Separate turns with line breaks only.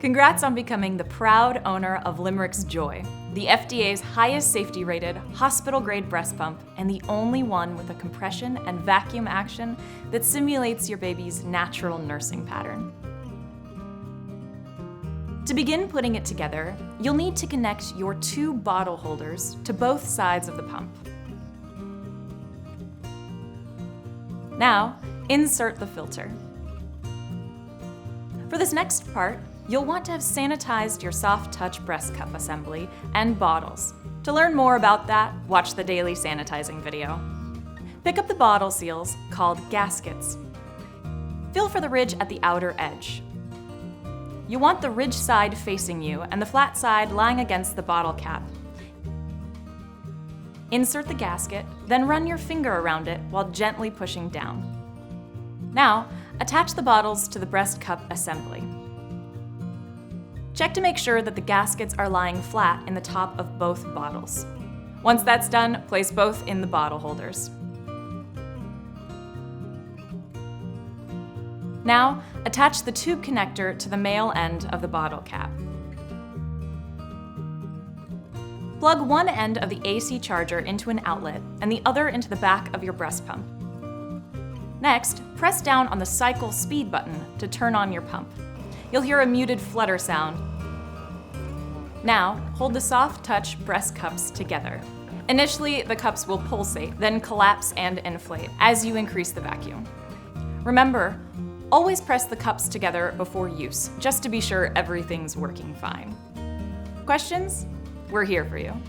Congrats on becoming the proud owner of Limerick's Joy, the FDA's highest safety-rated, hospital-grade breast pump, and the only one with a compression and vacuum action that simulates your baby's natural nursing pattern. To begin putting it together, you'll need to connect your 2 bottle holders to both sides of the pump. Now, insert the filter. For this next part, you'll want to have sanitized your soft touch breast cup assembly and bottles. To learn more about that, watch the daily sanitizing video. Pick up the bottle seals, called gaskets. Feel for the ridge at the outer edge. You want the ridge side facing you and the flat side lying against the bottle cap. Insert the gasket, then run your finger around it while gently pushing down. Now, attach the bottles to the breast cup assembly. Check to make sure that the gaskets are lying flat in the top of both bottles. Once that's done, place both in the bottle holders. Now, attach the tube connector to the male end of the bottle cap. Plug one end of the AC charger into an outlet and the other into the back of your breast pump. Next, press down on the cycle speed button to turn on your pump. You'll hear a muted flutter sound. Now, hold the soft touch breast cups together. Initially, the cups will pulsate, then collapse and inflate as you increase the vacuum. Remember, always press the cups together before use, just to be sure everything's working fine. Questions? We're here for you.